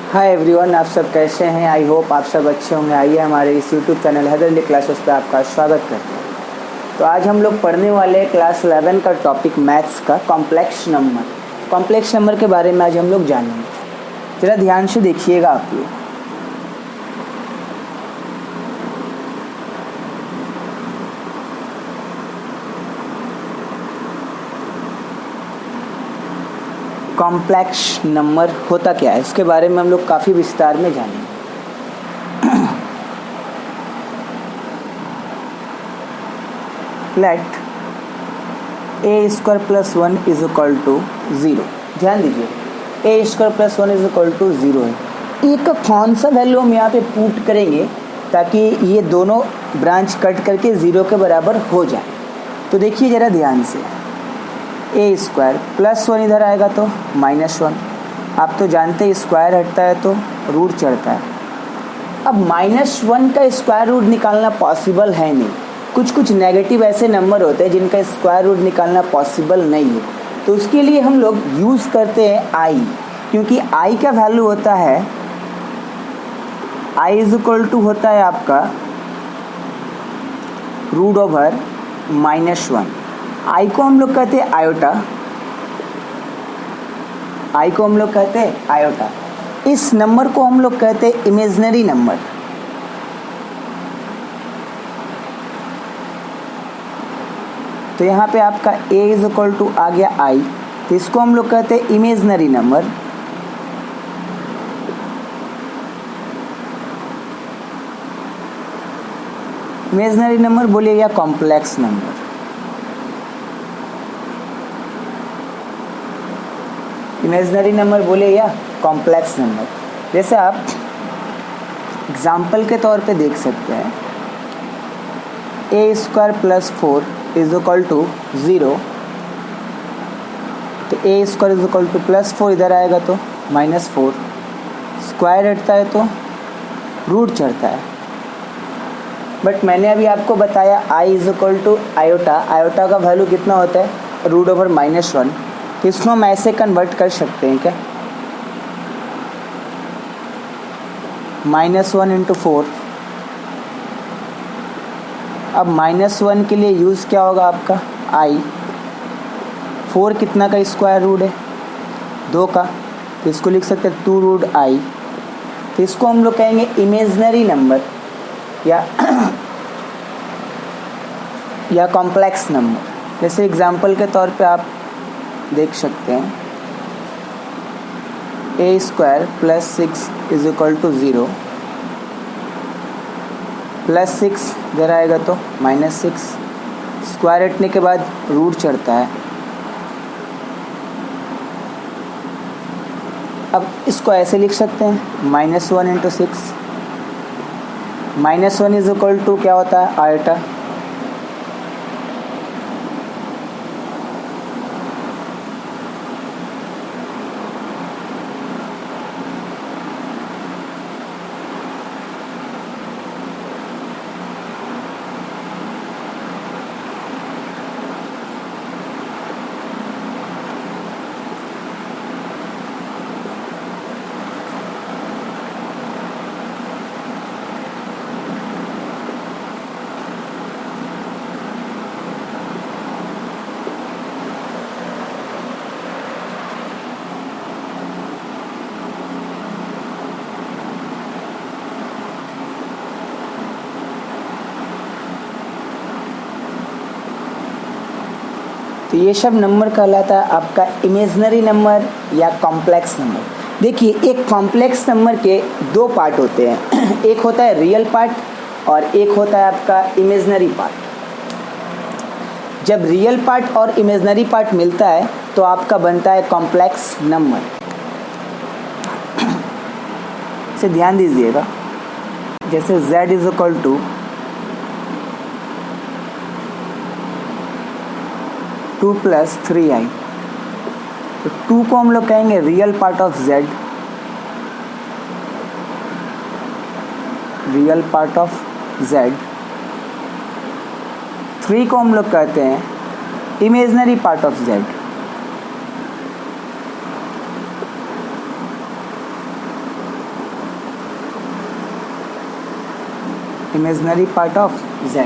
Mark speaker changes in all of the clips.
Speaker 1: Hi everyone, आप सब कैसे हैं? आई होप आप सब अच्छे होंगे। आइए हमारे इस YouTube channel Haider Ali classes पे आपका स्वागत करते हैं। तो आज हम लोग पढ़ने वाले हैं क्लास 11 का टॉपिक मैथ्स का कॉम्प्लेक्स नंबर। कॉम्प्लेक्स नंबर के बारे में आज हम लोग जानेंगे। ज़रा ध्यान से देखिएगा आप लोग। कॉम्प्लेक्स नंबर होता क्या है, इसके बारे में हम लोग काफ़ी विस्तार में जानेंगे। Let a square plus 1 is equal to 0। ध्यान दीजिए, a square plus 1 is equal to 0 है। ए का कौन सा वैल्यू हम यहाँ पे पुट करेंगे ताकि ये दोनों ब्रांच कट करके 0 के बराबर हो जाए। तो देखिए ज़रा ध्यान से, ए स्क्वायर प्लस 1 इधर आएगा तो -1। आप तो जानते हैं स्क्वायर हटता है तो रूट चढ़ता है। अब -1 का स्क्वायर रूट निकालना पॉसिबल है नहीं। कुछ कुछ नेगेटिव ऐसे नंबर होते हैं जिनका स्क्वायर रूट निकालना पॉसिबल नहीं है। तो उसके लिए हम लोग यूज़ करते हैं आई, क्योंकि आई का वैल्यू होता है, आई इज इक्वल टू होता है आपका रूट ओवर -1। आई को हम लोग कहते हैं आयोटा, आई को हम लोग कहते हैं आयोटा। इस नंबर को हम लोग कहते हैं इमेजिनरी नंबर। तो यहाँ पे आपका a इज इक्वल टू आ गया i, तो इसको हम लोग कहते हैं इमेजिनरी नंबर। इमेजिनरी नंबर बोलिए या कॉम्प्लेक्स नंबर। इमेजिनरी नंबर बोले या कॉम्प्लेक्स नंबर। जैसे आप एग्जाम्पल के तौर पे देख सकते हैं, a square plus 4 is equal to 0। तो a square is equal to plus 4 इधर आएगा तो -4। स्क्वायर हटता है तो रूट चढ़ता है। बट मैंने अभी आपको बताया I is equal to iota. Iota का वैल्यू कितना होता है? Root over -1। तो इसको हम ऐसे कन्वर्ट कर सकते हैं क्या, -1 इंटू 4। अब -1 के लिए यूज़ क्या होगा आपका आई। 4 कितना का स्क्वायर रूट है? 2 का, तो इसको लिख सकते हैं 2 रूट आई। तो इसको हम लोग कहेंगे इमेजिनरी नंबर या कॉम्प्लेक्स नंबर। जैसे एग्जांपल के तौर पे आप देख सकते हैं, a square plus 6 is equal to 0। Plus 6 इधर आएगा तो -6। स्क्वायर हटने के बाद रूट चढ़ता है। अब इसको ऐसे लिख सकते हैं -1 इंटू 6। -1 इज इक्वल टू क्या होता है? आयोटा। तो ये सब नंबर कहलाता है आपका इमेजिनरी नंबर या कॉम्प्लेक्स नंबर। देखिए, एक कॉम्प्लेक्स नंबर के 2 पार्ट होते हैं। एक होता है रियल पार्ट और एक होता है आपका इमेजिनरी पार्ट। जब रियल पार्ट और इमेजिनरी पार्ट मिलता है तो आपका बनता है कॉम्प्लेक्स नंबर। इसे ध्यान दीजिएगा, जैसे z is equal to 2 plus 3i। तो 2 को हम लोग कहेंगे real part of z, real part of z। 3 को हम लोग कहते हैं imaginary part of z। Imaginary part of z।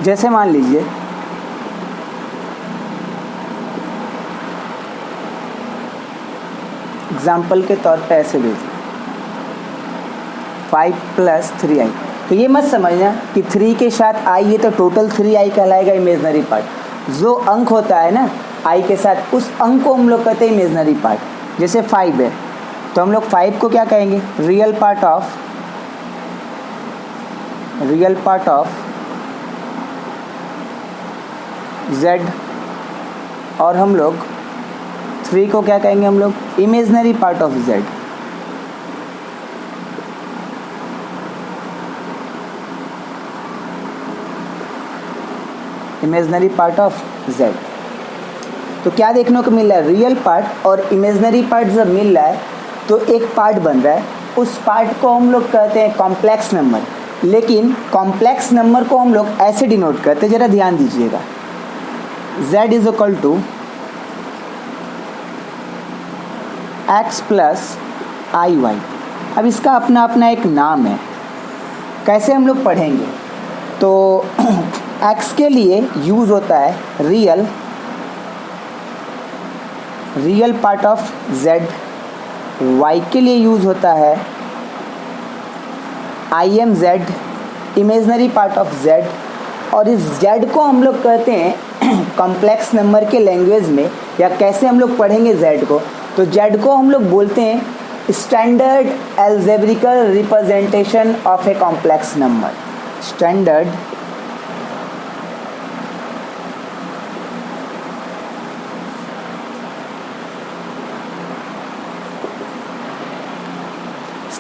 Speaker 1: जैसे मान लीजिए एग्जाम्पल के तौर पे ऐसे भेजिए 5 + 3i। तो ये मत समझना कि 3 के साथ i ये तो टोटल 3i कहलाएगा इमेजनरी पार्ट। जो अंक होता है ना i के साथ, उस अंक को हम लोग कहते हैं इमेजनरी पार्ट। जैसे 5 है तो हम लोग 5 को क्या कहेंगे, रियल पार्ट ऑफ z, और हम लोग 3 को क्या कहेंगे, हम लोग imaginary part of z। Imaginary part of z। तो क्या देखने को मिल रहा है, रियल पार्ट और इमेजनरी पार्ट जब मिल रहा है तो एक पार्ट बन रहा है। उस पार्ट को हम लोग कहते हैं कॉम्प्लेक्स नंबर। लेकिन कॉम्प्लेक्स नंबर को हम लोग ऐसे डिनोट करते हैं, ज़रा ध्यान दीजिएगा, z is equal to x plus i y. अब इसका अपना अपना एक नाम है, कैसे हम लोग पढ़ेंगे। तो x के लिए यूज़ होता है real part of z, y के लिए यूज़ होता है IMZ, imaginary part of z। और इस z को हम लोग कहते हैं कॉम्प्लेक्स नंबर के लैंग्वेज में, या कैसे हम लोग पढ़ेंगे z को, तो z को हम लोग बोलते हैं standard algebraic representation of a complex number. Standard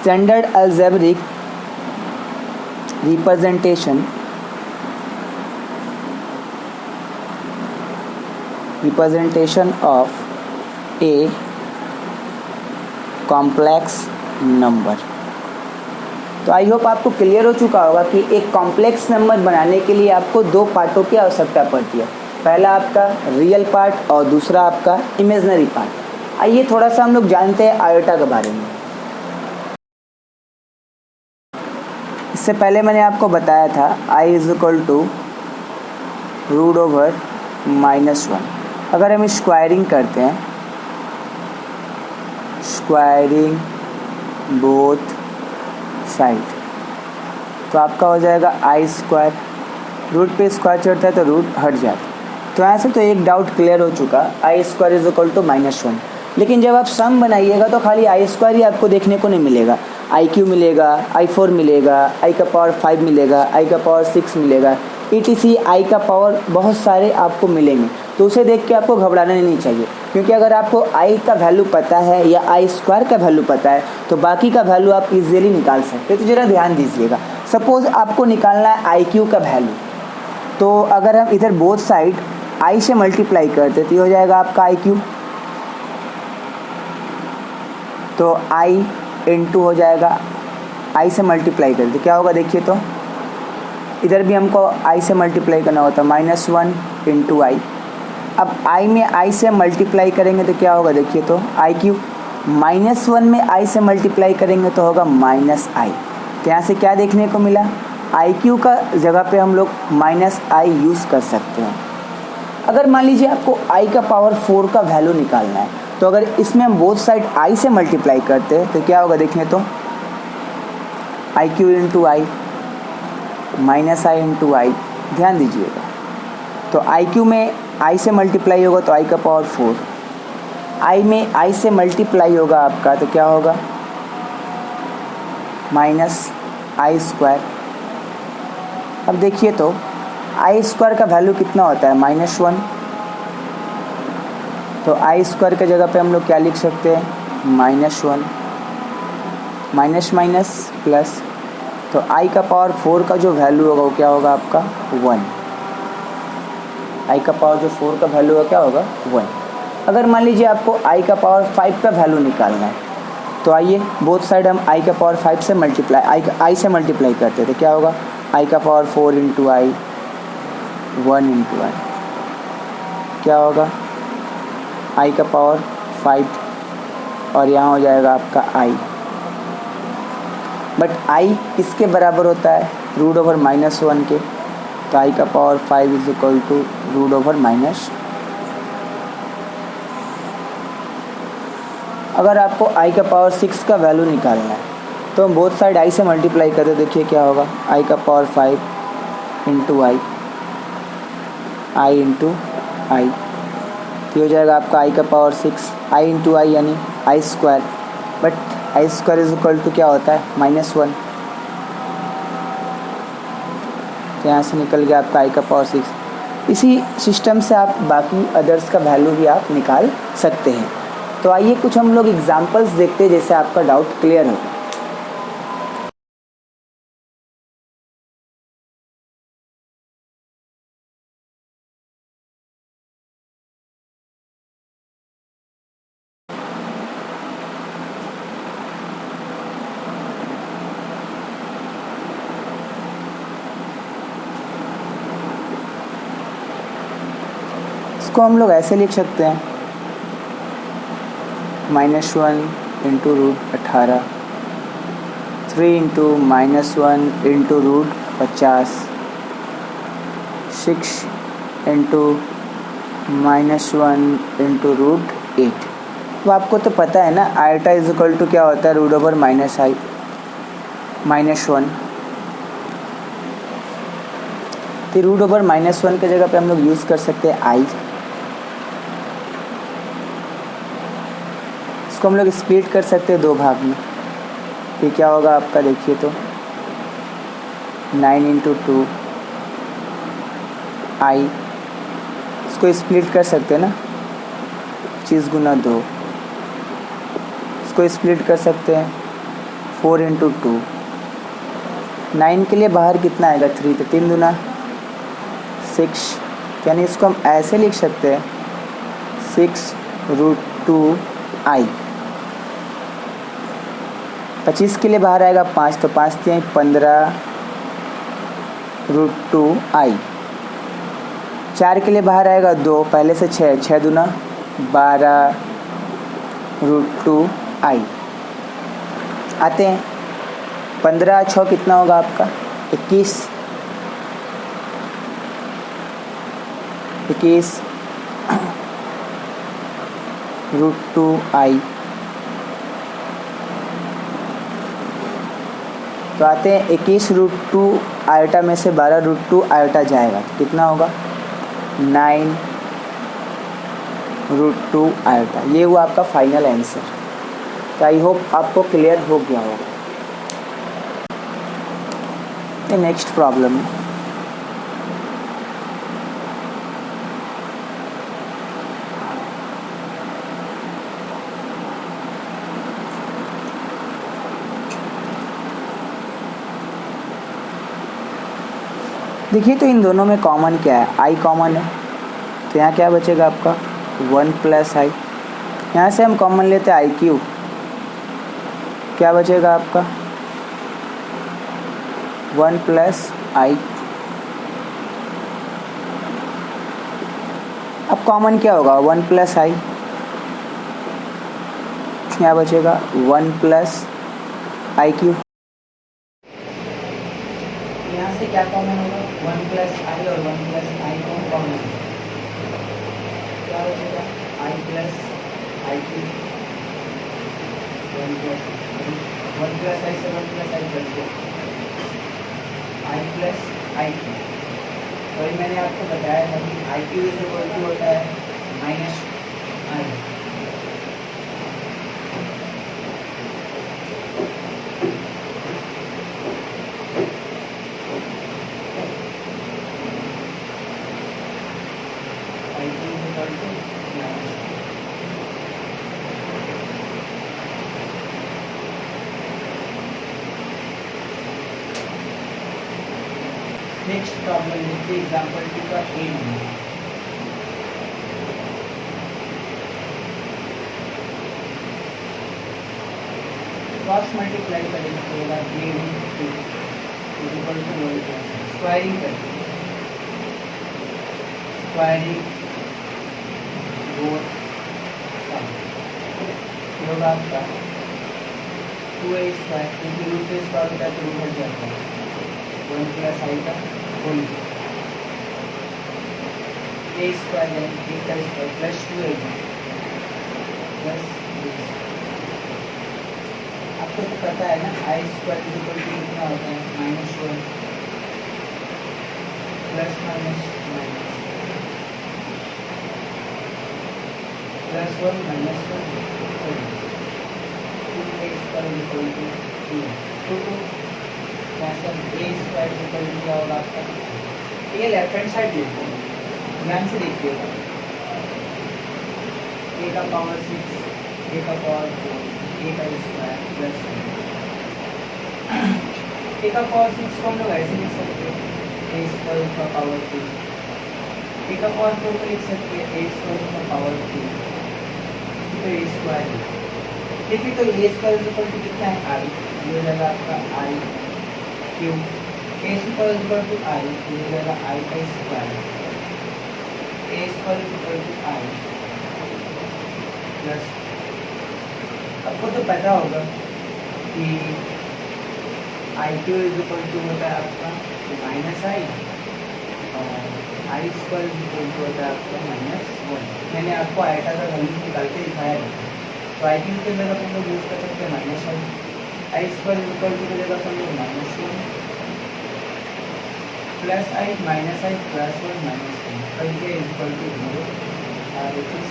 Speaker 1: algebraic representation of a complex number। तो आई होप आपको क्लियर हो चुका होगा कि एक कॉम्प्लेक्स नंबर बनाने के लिए आपको दो पार्टों की आवश्यकता पड़ती है। पहला आपका रियल पार्ट और दूसरा आपका इमेजनरी पार्ट। आइए थोड़ा सा हम लोग जानते हैं आयोटा के बारे में। इससे पहले मैंने आपको बताया था i इज इक्वल टू √/-1। अगर हम स्क्वायरिंग करते हैं, स्क्वायरिंग बोथ साइड, तो आपका हो जाएगा i²। रूट पे स्क्वायर चढ़ता है तो रूट हट जाता है। तो यहाँ से तो एक डाउट क्लियर हो चुका, i² इज इक्वल टू -1। लेकिन जब आप सम बनाइएगा तो खाली i² ही आपको देखने को नहीं मिलेगा, iq मिलेगा, i4 मिलेगा, i का पावर 5 मिलेगा, i का पावर 6 मिलेगा, etc i का पावर बहुत सारे आपको मिलेंगे। तो उसे देख के आपको घबराना नहीं चाहिए, क्योंकि अगर आपको i का वैल्यू पता है या i² का वैल्यू पता है तो बाकी का वैल्यू आप इजीली निकाल सकते हैं। तो ज़रा ध्यान दीजिएगा, सपोज़ आपको निकालना है iq का वैल्यू, तो अगर हम इधर बोथ साइड i से मल्टीप्लाई करते तो ये हो जाएगा आपका iq, तो i इंटू हो जाएगा i से मल्टीप्लाई करते क्या होगा, देखिए तो इधर भी हमको i से मल्टीप्लाई करना होता है, -1 इंटू आई। अब i में i से मल्टीप्लाई करेंगे तो क्या होगा, देखिए तो iq। -1 में i से मल्टीप्लाई करेंगे तो होगा -i। तो यहाँ से क्या देखने को मिला, iq का जगह पे हम लोग -i यूज़ कर सकते हैं। अगर मान लीजिए आपको i का पावर 4 का वैल्यू निकालना है, तो अगर इसमें हम बोथ साइड i से मल्टीप्लाई करते हैं तो क्या होगा, देखिए तो iq into i, -i into i. ध्यान दीजिएगा, तो iq में i से मल्टीप्लाई होगा तो i का पावर 4, i में i से मल्टीप्लाई होगा आपका तो क्या होगा, -i²। अब देखिए तो i² का वैल्यू कितना होता है, -1। तो i² के जगह पे हम लोग क्या लिख सकते हैं, -1 माइनस माइनस प्लस, तो i का पावर 4 का जो वैल्यू होगा वो क्या होगा आपका 1। i का पावर जो 4 का वैल्यू होगा क्या होगा 1। अगर मान लीजिए आपको i का पावर 5 का वैल्यू निकालना है, तो आइए बोथ साइड हम i का पावर 5 से मल्टीप्लाई i से मल्टीप्लाई करते हैं तो क्या होगा, i का पावर 4 इंटू आई, 1 इंटू आई, क्या होगा i का पावर 5 और यहाँ हो जाएगा आपका i। बट आई किसके बराबर होता है, रूट ओवर -1 के, तो आई का power 5 is equal to root over minus. अगर आपको आई का पावर 6 का वैल्यू निकालना है तो हम बोथ साइड आई से मल्टीप्लाई करते, देखिए क्या होगा, आई का पावर 5 इंटू आई इंटू आई, तो हो जाएगा आपका आई का पावर 6 आई इंटू आई यानी i square, but i square is equal to क्या होता है, -1, तो यहाँ से निकल गया आपका आई का पावर 6। इसी सिस्टम से आप बाकी अदर्स का वैल्यू भी आप निकाल सकते हैं। तो आइए कुछ हम लोग एग्जांपल्स देखते हैं जिससे आपका डाउट क्लियर हो। इसको हम लोग ऐसे लिख सकते हैं, -1 into root 18, 3 into -1 into root 50, 6 into -1 into root 8। तो आपको तो पता है ना, आयटा इज इक्वल टू क्या होता है, रूट ओवर -1। तो रूट ओवर -1 की जगह पे हम लोग यूज़ कर सकते हैं आई। इसको हम लोग स्प्लिट कर सकते हैं 2 भाग में, ये क्या होगा आपका, देखिए तो 9 इंटू 2 आई, इसको स्प्लिट कर सकते हैं ना, 25 गुना 2, इसको स्प्लिट कर सकते हैं 4 इंटू 2, 9 के लिए बाहर कितना आएगा, 3, तो 3 दूना 6, यानी इसको हम ऐसे लिख सकते हैं 6 रूट 2 आई। 25 के लिए बाहर आएगा 5, तो 5 3 15 रूट 2 आई। 4 के लिए बाहर आएगा 2, पहले से 6, 6 दूना 12 रूट 2 आई। आते हैं 15 6 कितना होगा आपका, 21 रूट 2 आई। तो आते हैं 21 रूट 2 आयोटा में से 12 रूट 2 आयोटा जाएगा, तो कितना होगा, 9 रूट 2 आयोटा। ये हुआ आपका फाइनल आंसर। तो आई होप आपको क्लियर हो गया होगा। नेक्स्ट प्रॉब्लम, देखिए तो इन दोनों में कॉमन क्या है, आई कॉमन है, तो यहाँ क्या बचेगा आपका 1 प्लस आई। यहाँ से हम कॉमन लेते हैं आई क्यूब, क्या बचेगा आपका 1 प्लस आई। अब कॉमन क्या होगा, 1 प्लस आई, क्या बचेगा 1 प्लस आई क्यूब। यहाँ से क्या कॉमन होगा, 1 प्लस आई और 1 प्लस आई को कॉमन, क्या बचेगा आई प्लस आई क्यूब, 1 प्लस आई से 1 प्लस आई बच गया, आई प्लस आई क्यूब। वही मैंने आपको बताया था कि आई क्यूब इज इक्वल टू होता है माइनस आई। नेक्स्ट प्रॉब्लम देखिए, एग्जाम्पल 2 का ए नंबर। क्रॉस मल्टीप्लाई करेंगे तो होगा ए इज इक्वल टू स्क्वायरिंग करके, स्क्वायरिंग बोथ होगा आपका 2a स्क्वायर क्योंकि रूट पे स्क्वायर होता है तो रूट हट जाता है 1 प्लस आई का होल a स्क्वायर यानी a का स्क्वायर प्लस 2a प्लस आपको तो पता है ना आई स्क्वायर इक्वल टू कितना होता है -1 plus minus minus plus 1 minus 1 2a square equal to 2 cancel a square equal to क्या होगा आपका ये लेफ्ट हैंड साइड देखो ध्यान से देखिएगा a का पावर 6 a का पावर 4 a का स्क्वायर प्लस a का पावर 6 को हम लोग ऐसे लिख सकते हैं a स्क्वायर का पावर 2 a का पावर 4 को लिख सकते हैं a स्क्वायर का पावर 2 तो a स्क्वायर देखिए तो a स्क्वायर इक्वल टू कितना है i ये रहेगा आपका i cube a square equal to i ये रहेगा i का square a square equal to i plus आपको तो पता होगा कि i cube is equal to होता है आपका माइनस आई और i square is equal to होता है आपका -1 मैंने आपको आयटा का वैल्यू निकाल के दिखाया है तो आई क्यू की जगह हम लोग यूज कर सकते हैं -1 आई स्क्वायर इज इक्वल टू की जगह हम लोग -1 प्लस आई माइनस आई प्लस 1 माइनस 1 करके इज इक्वल टू 0 और इट इज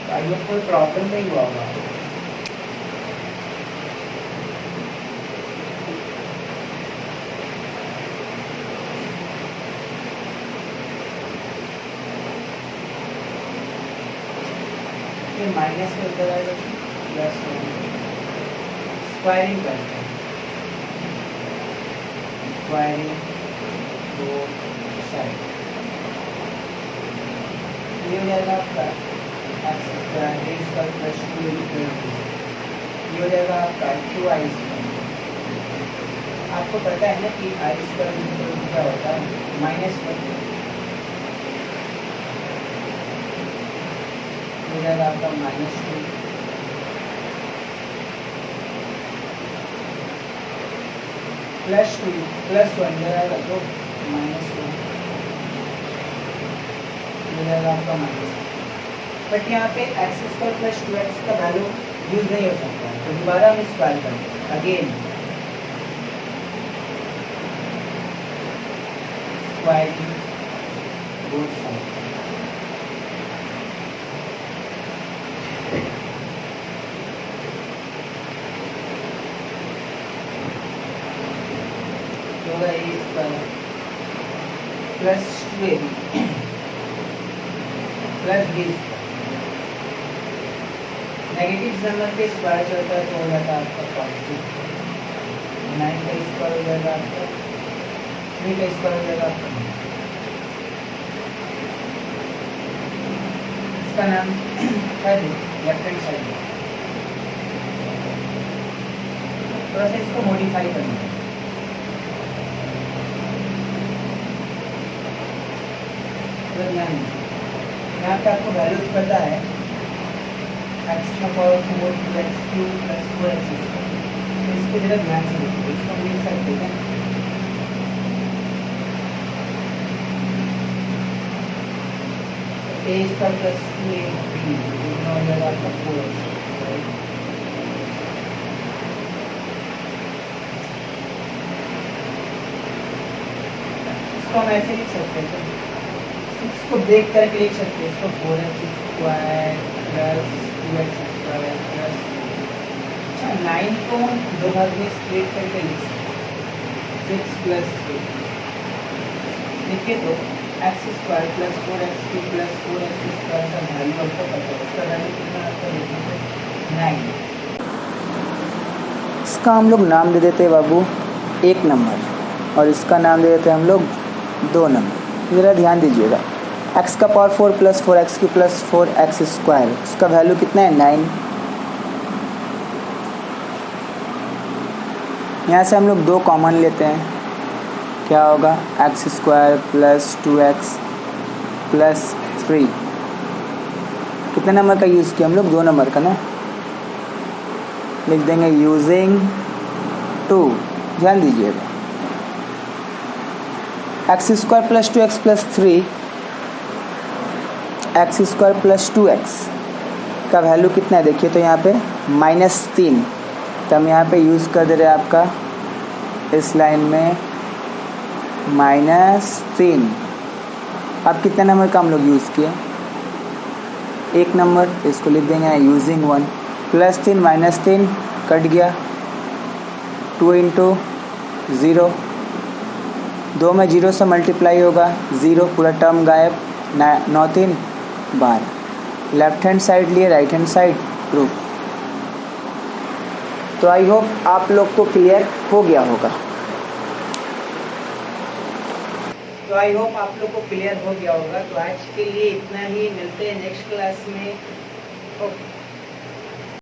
Speaker 1: आई होप कोई प्रॉब्लम नहीं हुआ होगा ये माइनस में उधर आएगा प्लस स्क्वायरिंग करते हैं स्क्वायरिंग दो साइड ये हो जाएगा आपका x square a square plus 2 ये हो जाएगा आपका 2i स्क्वायर आपको पता है ना कि i स्क्वायर क्या होता है -1 हो जाएगा आपका -2 प्लस 2 प्लस 1 हो जाएगा तो -1 हो जाएगा आपका -1 बट यहाँ पे एक्स स्क्वायर प्लस 2x का वैल्यू यूज नहीं हो सकता तो दोबारा हम स्क्वायर करते हैं अगेन स्क्वायरिंग बोथ साइड होगा a square plus 2ab plus b negative number के स्क्वायर जो होता है तो हो जाता है आपका पॉजिटिव 9 का स्क्वायर हो जाएगा आपका 3 का स्क्वायर हो जाएगा आपका इसका नाम है लेफ्ट हैंड साइड थोड़ा सा इसको मॉडिफाई करना है तो ध्यान यहाँ पे आपको वैल्यूज पता है x का power 4 plus q plus 4x इसको जरा ध्यान से देखिए इसको हम लिख सकते हैं a स्क्वायर प्लस 2ab हो जाएगा आपका 4x इसको हम ऐसे लिख सकते हैं इसको देख करके लिख सकते हैं इसको 4x square plus 2x square plus 9 को दो भाग में स्प्लिट करके लिख सकते 6 प्लस 3 देखिए तो x square plus 4x plus 4x square का वैल्यू आपको पता है इसका वैल्यू कितना आपका देखेंगे 9
Speaker 2: इसका हम लोग नाम दे देते हैं बाबू 1 नंबर और इसका नाम दे देते हैं हम लोग 2 नंबर ज़रा ध्यान दीजिएगा x का पावर 4 प्लस 4x की प्लस 4x स्क्वायर इसका वैल्यू कितना है 9 यहाँ से हम लोग 2 कॉमन लेते हैं क्या होगा x square plus 2x plus 3 कितने नंबर का यूज़ किया हम लोग 2 नंबर का ना लिख देंगे यूजिंग 2, ध्यान दीजिएगा। X square plus 2x plus 3, x square plus 2x का वैल्यू कितना है देखिए, तो यहाँ पे -3, तो हम यहाँ पे यूज़ कर दे रहे हैं आपका इस लाइन में -3। अब कितने नंबर का हम लोग यूज़ किए, 1 नंबर, इसको लिख देंगे यूजिंग 1, +3 -3 कट गया, 2 × 0, 2 में 0 से मल्टीप्लाई होगा, 0 पूरा टर्म गायब, 9 3 12, लेफ्ट हैंड साइड लिए राइट हैंड साइड प्रूफ। तो आई होप आप लोग को क्लियर हो गया होगा। तो आई होप आप लोग को क्लियर हो गया होगा। तो आज के लिए इतना ही, मिलते हैं नेक्स्ट क्लास में। ओके।